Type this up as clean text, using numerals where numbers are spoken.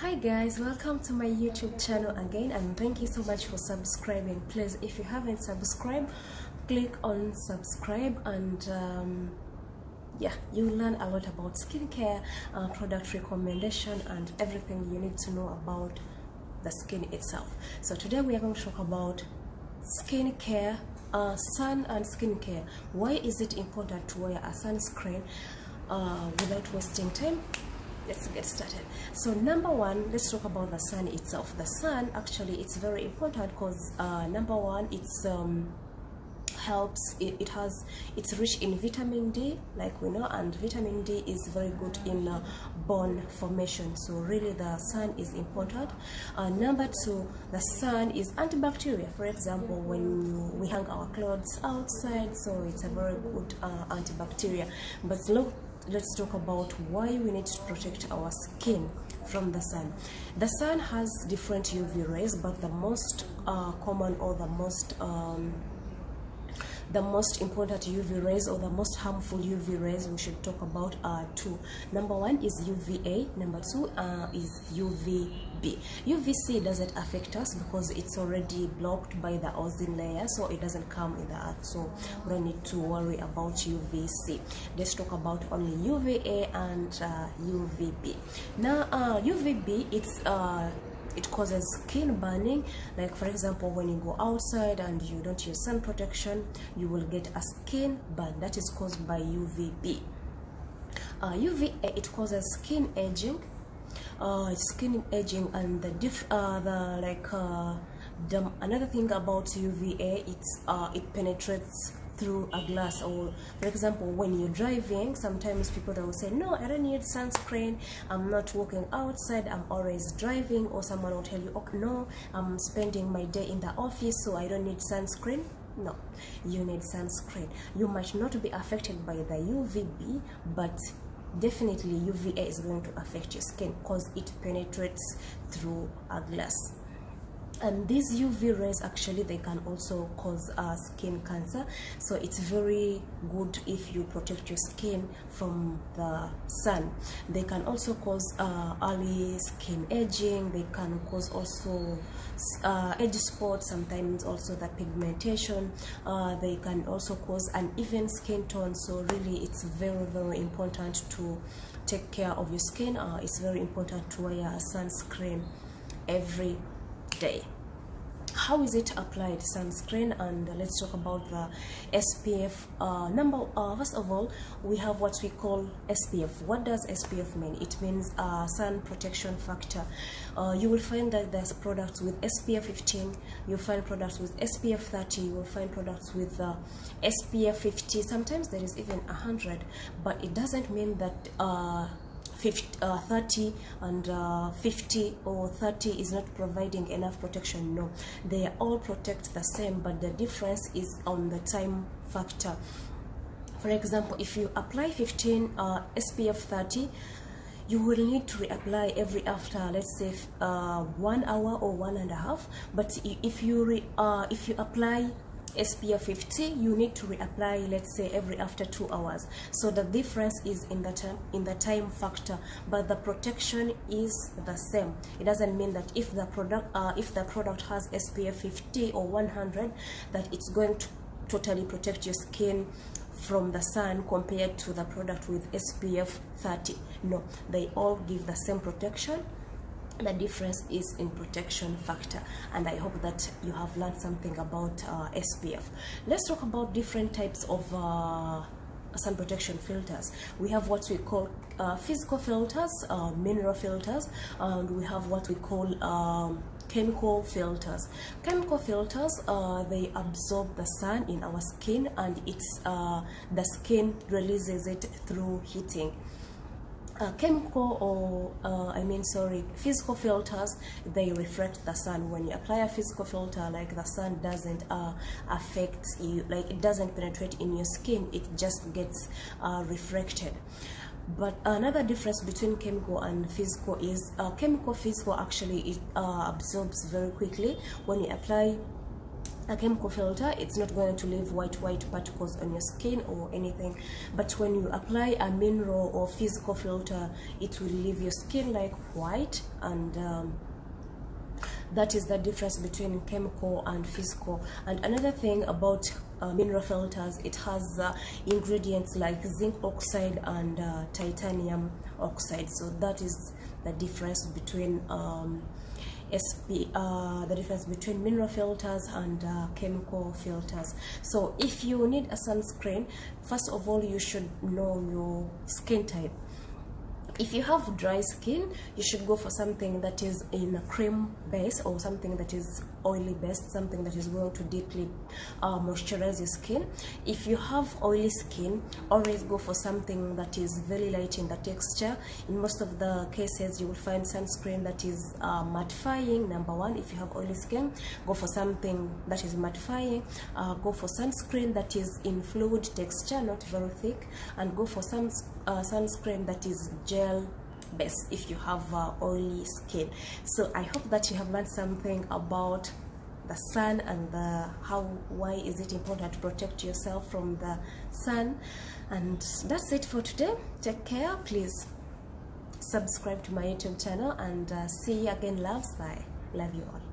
Hi guys, welcome to my YouTube channel again, and thank you so much for subscribing. Please, if you haven't subscribed, click on subscribe, and yeah, you'll learn a lot about skincare, product recommendation, and everything you need to know about the skin itself. So today we are going to talk about skincare, sun and skincare. Why is it important to wear a sunscreen? Without wasting time, let's get started. So number one, let's talk about the sun itself. The sun, actually, it's very important because number one, it's helps, it's rich in vitamin D, like we know, and vitamin D is very good in bone formation. So really the sun is important. Number two, the sun is antibacterial. For example, when we hang our clothes outside, so it's a very good antibacterial. But look, let's talk about why we need to protect our skin from the sun. The sun has different UV rays, but the most common, or the most important UV rays, or the most harmful UV rays we should talk about are two. Number one is UVA, number two is UVB. UVC doesn't affect us because it's already blocked by the ozone layer, so it doesn't come in the earth, so we don't need to worry about UVC. Let's talk about only UVA and UVB. Now UVB, it causes skin burning. Like for example, when you go outside and you don't use sun protection, you will get a skin burn. That is caused by UVB. UVA, it causes skin aging. And another thing about UVA, it penetrates through a glass. Or for example, when you're driving, sometimes people will say, no, I don't need sunscreen, I'm not walking outside, I'm always driving. Or someone will tell you, oh no, I'm spending my day in the office, so I don't need sunscreen. No, you need sunscreen. You might not be affected by the UVB, but definitely UVA is going to affect your skin because it penetrates through a glass. And these UV rays, actually, they can also cause skin cancer. So it's very good if you protect your skin from the sun. They can also cause early skin aging. They can cause also age spots, sometimes also the pigmentation. They can also cause uneven skin tone. So really, it's very, very important to take care of your skin. It's very important to wear a sunscreen every day. How is it applied, sunscreen? And let's talk about the SPF. First of all, we have what we call SPF. What does SPF mean? It means sun protection factor. You will find that there's products with SPF 15. You'll find products with SPF 30. You will find products with SPF 50. Sometimes there is even 100, but it doesn't mean that 30 and 50 or 30 is not providing enough protection. No, they all protect the same, but the difference is on the time factor. For example, if you apply 15 SPF 30, you will need to reapply every after, let's say 1 hour or 1.5. But if you apply SPF 50, you need to reapply, let's say, every after 2 hours. So the difference is in the time factor, but the protection is the same. It doesn't mean that if the product has SPF 50 or 100, that it's going to totally protect your skin from the sun compared to the product with SPF 30. No, they all give the same protection. The difference is in protection factor, and I hope that you have learned something about SPF. Let's talk about different types of sun protection filters. We have what we call physical filters, mineral filters, and we have what we call chemical filters. Chemical filters, they absorb the sun in our skin, and the skin releases it through heating. Physical filters, they reflect the sun. When you apply a physical filter, like, the sun doesn't affect you, like it doesn't penetrate in your skin, it just gets reflected. But another difference between chemical and physical is physical actually, it absorbs very quickly. When you apply a chemical filter, it's not going to leave white particles on your skin or anything, but when you apply a mineral or physical filter, it will leave your skin like white. And that is the difference between chemical and physical. And another thing about mineral filters, it has ingredients like zinc oxide and titanium oxide. So that is the difference between the difference between mineral filters and chemical filters. So if you need a sunscreen, first of all, you should know your skin type. If you have dry skin, you should go for something that is in a cream base, or something that is oily based, something that is going to deeply moisturize your skin. If you have oily skin, always go for something that is very light in the texture. In most of the cases, you will find sunscreen that is mattifying. Number one, if you have oily skin, go for something that is mattifying. Go for sunscreen that is in fluid texture, not very thick, and go for some sunscreen that is gel based if you have oily skin. So I hope that you have learned something about the sun and why is it important to protect yourself from the sun. And that's it for today. Take care. Please subscribe to my YouTube channel, and see you again. Loves. Bye. Love you all.